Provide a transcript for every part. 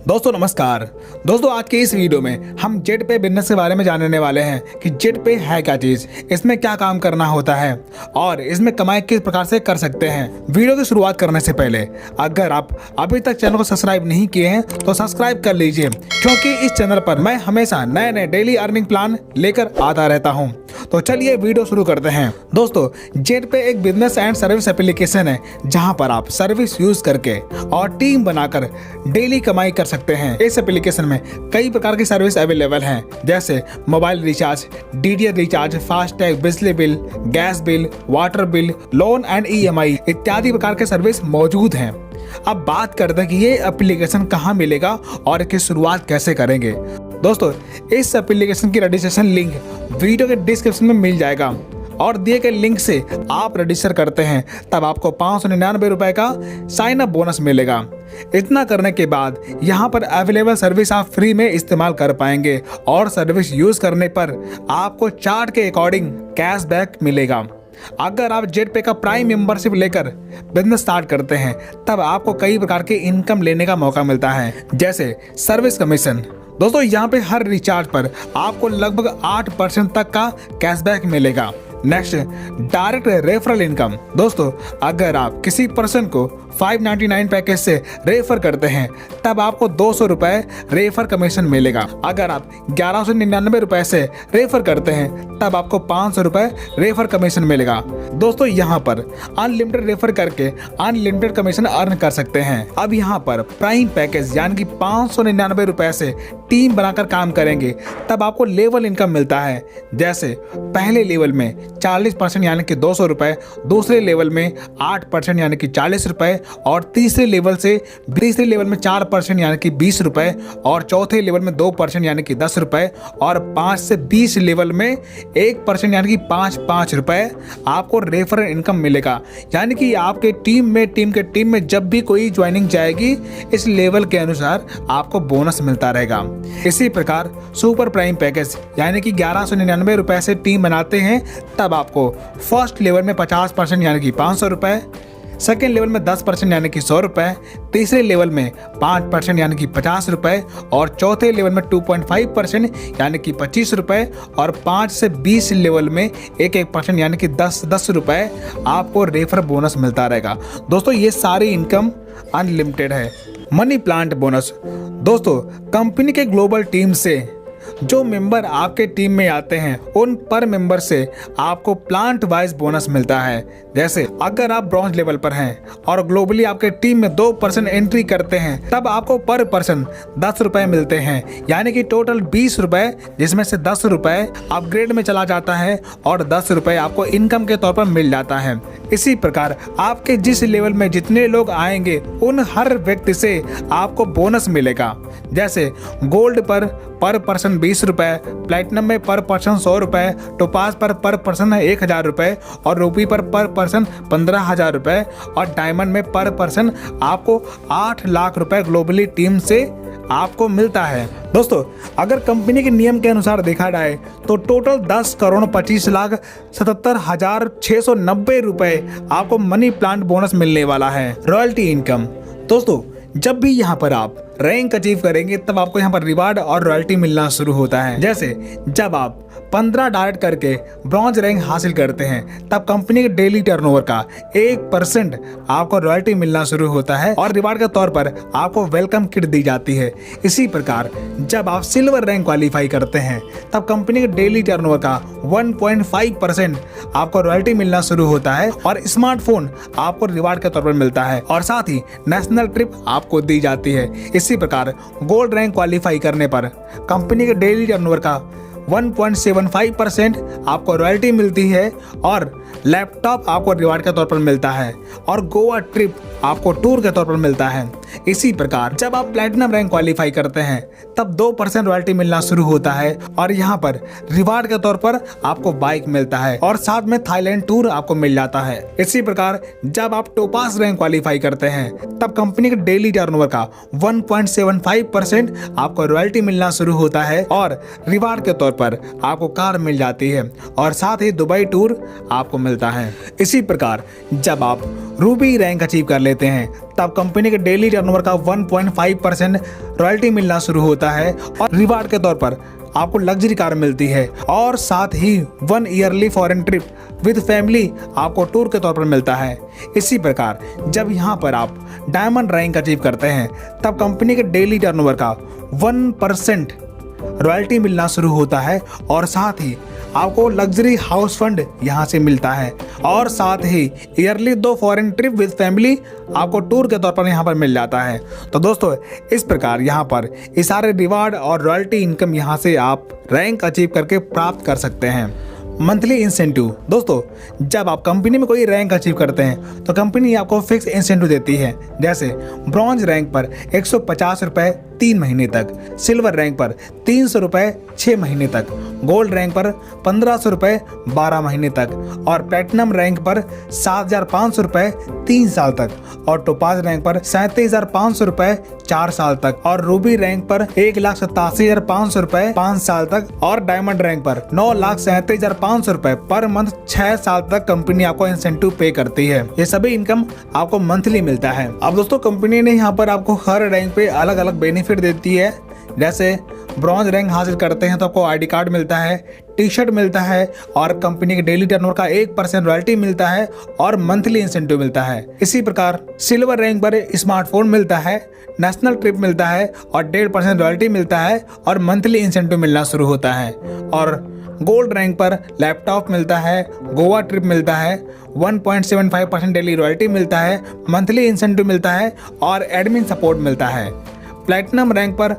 दोस्तों नमस्कार। दोस्तों आज के इस वीडियो में हम जेट पे बिजनेस के बारे में जानने वाले हैं कि जेट पे है क्या चीज, इसमें क्या काम करना होता है और इसमें कमाई किस प्रकार से कर सकते हैं। वीडियो की शुरुआत करने से पहले अगर आप अभी तक चैनल को सब्सक्राइब नहीं किए हैं तो सब्सक्राइब कर लीजिए, क्योंकि इस चैनल पर मैं हमेशा नए नए डेली अर्निंग प्लान लेकर आता रहता हूँ। तो चलिए वीडियो शुरू करते हैं। दोस्तों जेट पे एक बिजनेस एंड सर्विस एप्लीकेशन है जहां पर आप सर्विस यूज करके और टीम बनाकर डेली कमाई कर सकते हैं। इस एप्लीकेशन में कई प्रकार की सर्विस अवेलेबल हैं, जैसे mobile recharge, DTH recharge, FASTag, बिजली bill, gas bill, water bill, loan and EMI इत्यादि प्रकार के सर्विस मौजूद हैं। अब बात करते हैं कि ये एप्लीकेशन कहाँ मिलेगा और इसकी शुरुआत कैसे करेंगे। दोस्तों इस एप्लीकेशन की रजिस्ट्रेशन लिंक वीडियो के डिस्क्रिप्शन में मिल जाएगा और दिए गए लिंक से आप रजिस्टर करते हैं तब आपको 599 रुपए का साइन अप बोनस मिलेगा। इतना करने के बाद यहाँ पर अवेलेबल सर्विस आप फ्री में इस्तेमाल कर पाएंगे और सर्विस यूज करने पर आपको चार्ट के अकॉर्डिंग कैशबैक मिलेगा। अगर आप जेट पे का प्राइम मेंबरशिप लेकर बिजनेस स्टार्ट करते हैं तब आपको कई प्रकार के इनकम लेने का मौका मिलता है, जैसे सर्विस कमीशन। दोस्तों यहाँ पे हर रिचार्ज पर आपको लगभग 8% तक का कैशबैक मिलेगा। Next, direct referral income. दोस्तों अगर आप किसी पर्सन को 599 पैकेज से रेफर करते हैं तब आपको 200 रुपए रेफर कमीशन मिलेगा। अगर आप 1199 रुपए से रेफर करते हैं तब आपको 500 रुपए रेफर कमीशन मिलेगा। दोस्तों यहाँ पर अनलिमिटेड रेफर करके अनलिमिटेड कमीशन अर्न कर सकते हैं। अब यहाँ पर प्राइम पैकेज यानी कि 599 रुपए से टीम बनाकर काम करेंगे तब आपको लेवल इनकम मिलता है, जैसे पहले लेवल में 40% यानी कि 200 रुपए, दूसरे लेवल में 8% यानी कि 40 रुपए और तीसरे लेवल में 4% यानी कि 20 रुपए और चौथे लेवल में 2% यानी कि 10 रुपए और 5 से 20 लेवल में 1% यानी कि 5 रुपए आपको रेफरल इनकम मिलेगा। यानी कि आपके टीम में जब भी कोई ज्वाइनिंग जाएगी इस लेवल के अनुसार आपको बोनस मिलता रहेगा। इसी प्रकार सुपर प्राइम पैकेज यानी कि 1199 रुपए से टीम बनाते हैं तब आपको फर्स्ट लेवल में 50% यानी कि 500 रुपए, सेकेंड लेवल में 10% यानी कि 100 रुपए, तीसरे लेवल में 5% यानी कि 50 रुपए और चौथे लेवल में 2.5% यानी कि 25 रुपए और 5 से 20 लेवल में 1% यानी कि 10 रुपए आपको रेफर बोनस मिलता रहेगा। दोस्तों ये सारी इनकम अनलिमिटेड है। Money plant bonus. दोस्तों कंपनी के ग्लोबल टीम से जो मेंबर आपके टीम में आते हैं उन पर मेंबर से आपको प्लांट वाइज बोनस मिलता है। जैसे अगर आप ब्रॉन्ज लेवल पर हैं और ग्लोबली आपके टीम में 2% एंट्री करते हैं तब आपको पर पर्सन 10 रुपए मिलते हैं, यानी कि टोटल 20 रुपए, जिसमें से 10 रुपए अपग्रेड में चला जाता है और 10 रुपए आपको इनकम के तौर पर मिल जाता है। इसी प्रकार आपके जिस लेवल में जितने लोग आएंगे उन हर व्यक्ति से आपको बोनस मिलेगा। जैसे गोल्ड पर पर्सन 20 रुपए, प्लेटिनम में पर पर्सन 100 रुपए, टोपाज पर पर्सन 1000 रुपए और रूबी पर पर्सन 15,000 रुपए और डायमंड में पर पर्सन आपको 8 लाख रुपए ग्लोबली टीम से आपको मिलता है। दोस्तों अगर कंपनी के नियम के अनुसार देखा जाए तो टोटल 10,25,77,690 रुपए आपको मनी प्लांट बोनस मिलने वाला है। Royalty income. दोस्तों जब भी यहाँ पर आप रैंक अचीव करेंगे तब आपको यहाँ पर रिवार्ड और रॉयल्टी मिलना शुरू होता है। जैसे जब आप 15 डायरेक्ट करके ब्रॉन्ज रैंक हासिल करते हैं तब कंपनी के डेली टर्नओवर का 1% आपको रॉयल्टी मिलना शुरू होता है और रिवार्ड के तौर पर आपको वेलकम किट दी जाती है। इसी प्रकार जब आप सिल्वर रैंक क्वालिफाई करते हैं तब कंपनी के डेली टर्नओवर का 1.5% आपको रॉयल्टी मिलना शुरू होता है और स्मार्टफोन आपको रिवार्ड के तौर पर मिलता है और साथ ही नेशनल ट्रिप आपको दी जाती है। इसी प्रकार गोल्ड रैंक क्वालिफाई करने पर कंपनी के डेली टर्नओवर का 1.75% आपको रॉयल्टी मिलती है और लैपटॉप आपको रिवार्ड के तौर पर मिलता है और गोवा ट्रिप आपको टूर के तौर पर मिलता है। इसी प्रकार जब आप प्लैटिनम रैंक क्वालिफाई करते हैं तब 2% रॉयल्टी मिलना शुरू होता है और यहाँ पर रिवार्ड के तौर पर आपको बाइक मिलता है और साथ में थाईलैंड टूर आपको मिल जाता है। इसी प्रकार जब आप टोपास रैंक क्वालिफाई करते हैं तब कंपनी के डेली टर्नओवर का 1.75% आपको रॉयल्टी मिलना शुरू होता है और रिवार्ड के तौर पर आपको कार मिल जाती है और साथ ही दुबई टूर आपको आपको मिलता है। इसी प्रकार जब आप रूबी रैंक अचीव कर लेते हैं तब कंपनी के डेली टर्नओवर का 1.5% रॉयल्टी मिलना शुरू होता है और रिवार्ड के तौर पर आपको लग्जरी कार मिलती है और साथ ही 1 yearly foreign trip with family आपको टूर के तौर पर मिलता है। इसी प्रकार जब यहाँ पर आप डायमंड रैंक अचीव करते हैं तब कंपनी के डेली टर्नओवर का 1% रॉयल्टी मिलना शुरू होता है और साथ ही आपको लग्जरी हाउस फंड यहाँ से मिलता है और साथ ही yearly 2 foreign trip with family आपको टूर के तौर पर यहाँ पर मिल जाता है। तो दोस्तों इस प्रकार यहाँ पर ये सारे रिवार्ड और रॉयल्टी इनकम यहाँ से आप रैंक अचीव करके प्राप्त कर सकते हैं। मंथली इंसेंटिव, दोस्तों जब आप कंपनी में कोई रैंक अचीव करते हैं तो कंपनी आपको फिक्स इंसेंटिव देती है। जैसे ब्रॉन्ज रैंक पर 150 रुपये 3 महीने तक, सिल्वर रैंक पर 300 रुपये 6 महीने तक, गोल्ड रैंक पर 1500 रुपये 12 महीने तक और प्लेटिनम रैंक पर 7500 रुपये 3 साल तक और टोपाज रैंक पर 37,500 रुपये 4 साल तक और रूबी रैंक पर 1,87,500 रुपये 5 साल तक और डायमंड रैंक पर 9,37,500 रुपये पर मंथ 6 साल तक कंपनी आपको इंसेंटिव पे करती है। ये सभी इनकम आपको मंथली मिलता है। अब दोस्तों कंपनी ने यहाँ पर आपको हर रैंक पे अलग अलग बेनिफिट देती है। जैसे ब्रॉन्ज रैंक हासिल करते हैं तो आपको आईडी कार्ड मिलता है, टी शर्ट मिलता है और कंपनी के डेली टर्नओवर का 1% रॉयल्टी मिलता है और मंथली इंसेंटिव मिलता है। इसी प्रकार सिल्वर रैंक पर स्मार्टफोन मिलता है, नेशनल ट्रिप मिलता है और 1.5% रॉयल्टी मिलता है और मंथली इंसेंटिव मिलना शुरू होता है। और गोल्ड रैंक पर लैपटॉप मिलता है, गोवा ट्रिप मिलता है, 1.75% डेली रॉयल्टी मिलता है, मंथली इंसेंटिव मिलता है और एडमिन सपोर्ट मिलता है। प्लैटिनम रैंक पर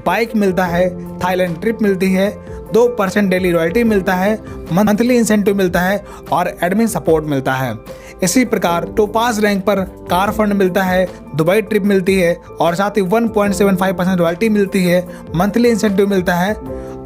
बाइक मिलता है, थाईलैंड ट्रिप मिलती है, 2% डेली रॉयल्टी मिलता है, मंथली इंसेंटिव मिलता है और एडमिन सपोर्ट मिलता है। इसी प्रकार टोपाज रैंक पर कार फंड मिलता है, दुबई ट्रिप मिलती है और साथ ही 1.75% रॉयल्टी मिलती है, मंथली इंसेंटिव मिलता है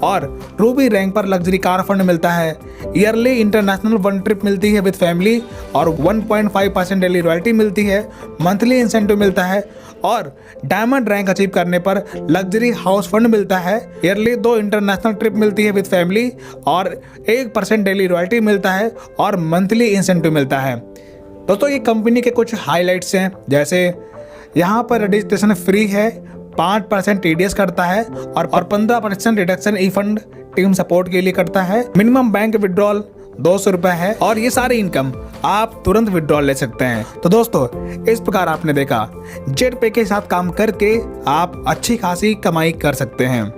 और रूबी रैंक पर लग्जरी कार फंड मिलता है, ईयरली इंटरनेशनल 1 ट्रिप मिलती है विद फैमिली और 1.5% डेली रॉयल्टी मिलती है, मंथली इंसेंटिव मिलता है और डायमंड रैंक अचीव करने पर लग्जरी हाउस फंड मिलता है, ईयरली 2 इंटरनेशनल ट्रिप मिलती है विद फैमिली और 1% डेली रॉयल्टी मिलता है और मंथली इंसेंटिव मिलता है। दोस्तों ये कंपनी के कुछ हाइलाइट्स हैं। जैसे यहाँ पर रजिस्ट्रेशन फ्री है, 5% TDS करता है और 15% रिडक्शन ई फंड टीम सपोर्ट के लिए करता है। मिनिमम बैंक विड्रॉल 200 रुपये है और ये सारी इनकम आप तुरंत विड्रॉल ले सकते हैं। तो दोस्तों इस प्रकार आपने देखा जेट पे के साथ काम करके आप अच्छी खासी कमाई कर सकते हैं।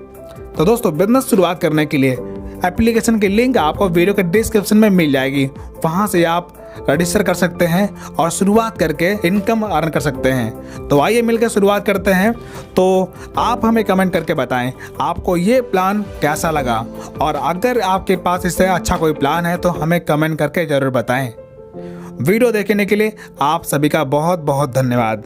तो दोस्तों बिजनेस शुरुआत करने के लिए एप्लीकेशन की लिंक आपको वीडियो के डिस्क्रिप्शन में मिल जाएगी, वहां से आप रजिस्टर कर सकते हैं और शुरुआत करके इनकम अर्न कर सकते हैं। तो आइए मिलकर शुरुआत करते हैं। तो आप हमें कमेंट करके बताएं आपको ये प्लान कैसा लगा और अगर आपके पास इससे अच्छा कोई प्लान है तो हमें कमेंट करके ज़रूर बताएं। वीडियो देखने के लिए आप सभी का बहुत बहुत धन्यवाद।